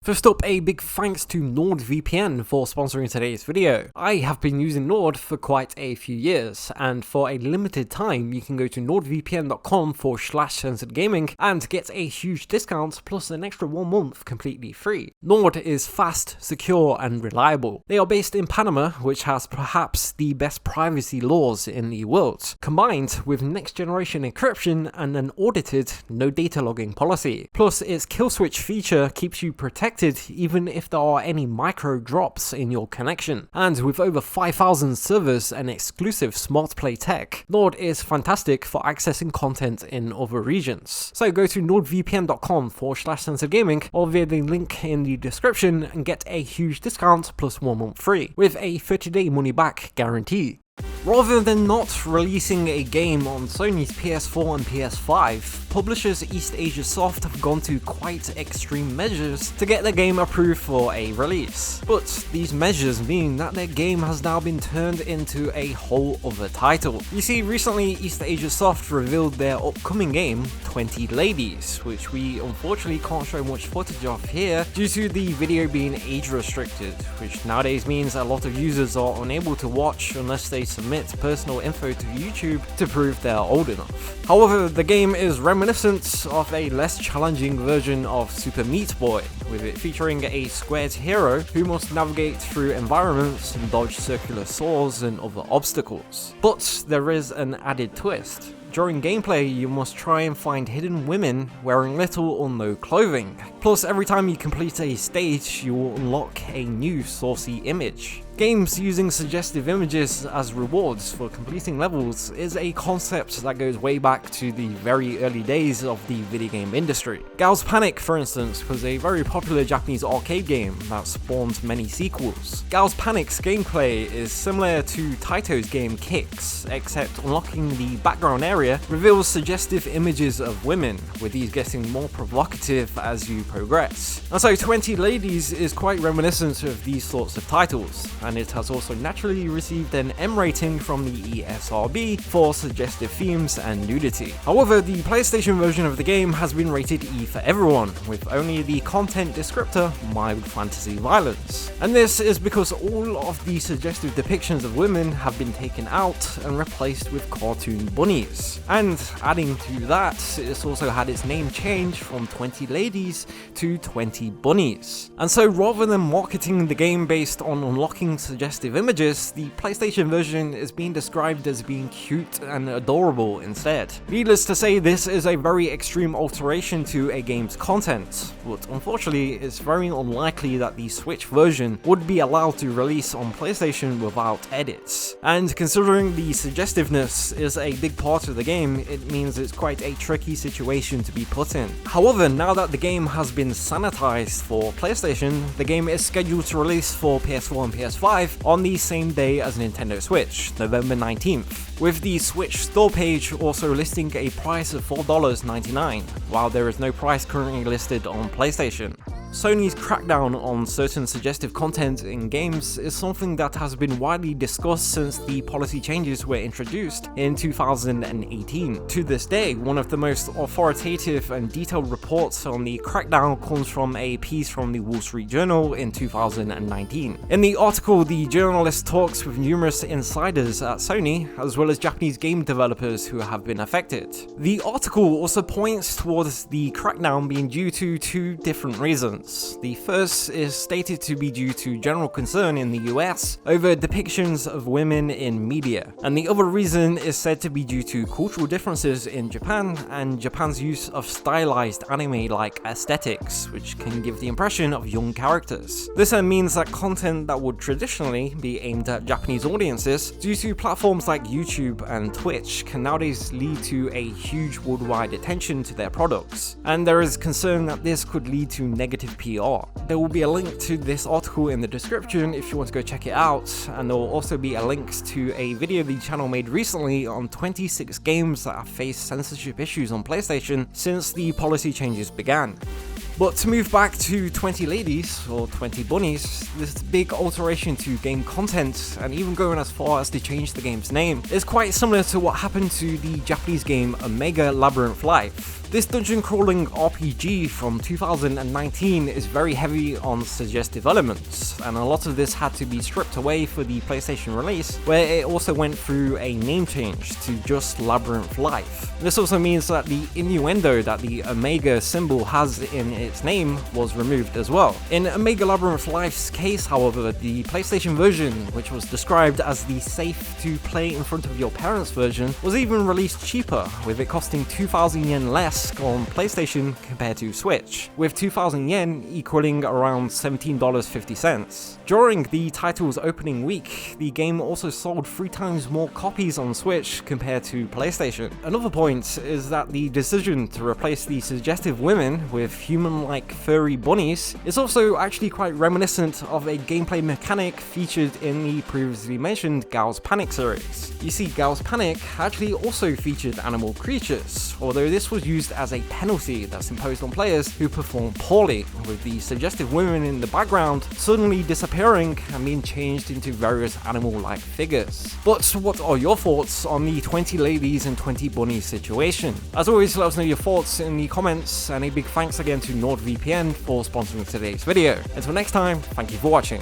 First up, a big thanks to NordVPN for sponsoring today's video. I have been using Nord for quite a few years, and for a limited time you can go to nordvpn.com/censoredgaming and get a huge discount plus an extra 1 month completely free. Nord is fast, secure and reliable. They are based in Panama, which has perhaps the best privacy laws in the world, combined with next generation encryption and an audited no data logging policy. Plus its kill switch feature keeps you protected even if there are any micro drops in your connection. And with over 5,000 servers and exclusive smart play tech, Nord is fantastic for accessing content in other regions. So go to nordvpn.com/censoredgaming or via the link in the description and get a huge discount plus 1 month free with a 30-day money back guarantee. Rather than not releasing a game on Sony's PS4 and PS5, publishers East Asia Soft have gone to quite extreme measures to get the game approved for a release. But these measures mean that their game has now been turned into a whole other title. You see, recently East Asia Soft revealed their upcoming game, 20 Ladies, which we unfortunately can't show much footage of here due to the video being age restricted, which nowadays means a lot of users are unable to watch unless they submit personal info to YouTube to prove they're old enough. However, the game is reminiscent of a less challenging version of Super Meat Boy, with it featuring a squared hero who must navigate through environments and dodge circular saws and other obstacles. But there is an added twist. During gameplay, you must try and find hidden women wearing little or no clothing. Plus, every time you complete a stage, you will unlock a new saucy image. Games using suggestive images as rewards for completing levels is a concept that goes way back to the very early days of the video game industry. Gal's Panic, for instance, was a very popular Japanese arcade game that spawned many sequels. Gal's Panic's gameplay is similar to Taito's game Kicks, except unlocking the background area reveals suggestive images of women, with these getting more provocative as you progress. And so 20 Ladies is quite reminiscent of these sorts of titles, and it has also naturally received an M rating from the ESRB for suggestive themes and nudity. However, the PlayStation version of the game has been rated E for everyone, with only the content descriptor mild fantasy violence. And this is because all of the suggestive depictions of women have been taken out and replaced with cartoon bunnies. And adding to that, it's also had its name changed from 20 Ladies to 20 Bunnies. And so rather than marketing the game based on unlocking suggestive images, the PlayStation version is being described as being cute and adorable instead. Needless to say, this is a very extreme alteration to a game's content, but unfortunately it's very unlikely that the Switch version would be allowed to release on PlayStation without edits. And considering the suggestiveness is a big part of the game, it means it's quite a tricky situation to be put in. However, now that the game has been sanitized for PlayStation, the game is scheduled to release for PS4 and PS5 on the same day as Nintendo Switch, November 19th, with the Switch store page also listing a price of $4.99, while there is no price currently listed on PlayStation. Sony's crackdown on certain suggestive content in games is something that has been widely discussed since the policy changes were introduced in 2018. To this day, one of the most authoritative and detailed reports on the crackdown comes from a piece from the Wall Street Journal in 2019. In the article, the journalist talks with numerous insiders at Sony, as well as Japanese game developers who have been affected. The article also points towards the crackdown being due to two different reasons. The first is stated to be due to general concern in the US over depictions of women in media, and the other reason is said to be due to cultural differences in Japan and Japan's use of stylized anime-like aesthetics, which can give the impression of young characters. This then means that content that would traditionally be aimed at Japanese audiences, due to platforms like YouTube and Twitch, can nowadays lead to a huge worldwide attention to their products, and there is concern that this could lead to negative PR. There will be a link to this article in the description if you want to go check it out, and there will also be a link to a video the channel made recently on 26 games that have faced censorship issues on PlayStation since the policy changes began. But to move back to 20 Ladies, or 20 Bunnies, this big alteration to game content, and even going as far as to change the game's name, is quite similar to what happened to the Japanese game Omega Labyrinth Life. This dungeon crawling RPG from 2019 is very heavy on suggestive elements, and a lot of this had to be stripped away for the PlayStation release, where it also went through a name change to just Labyrinth Life. This also means that the innuendo that the Omega symbol has in its name was removed as well. In Omega Labyrinth Life's case, however, the PlayStation version, which was described as the safe to play in front of your parents version, was even released cheaper, with it costing 2,000 yen less on PlayStation compared to Switch, with 2,000 yen equaling around $17.50. During the title's opening week, the game also sold 3 times more copies on Switch compared to PlayStation. Another point is that the decision to replace the suggestive women with human-like furry bunnies is also actually quite reminiscent of a gameplay mechanic featured in the previously mentioned Gal's Panic series. You see, Gal's Panic actually also featured animal creatures, although this was used as a penalty that's imposed on players who perform poorly, with the suggestive women in the background suddenly disappearing and being changed into various animal-like figures. But what are your thoughts on the 20 ladies and 20 bunnies situation? As always, let us know your thoughts in the comments, and a big thanks again to NordVPN for sponsoring today's video. Until next time, thank you for watching.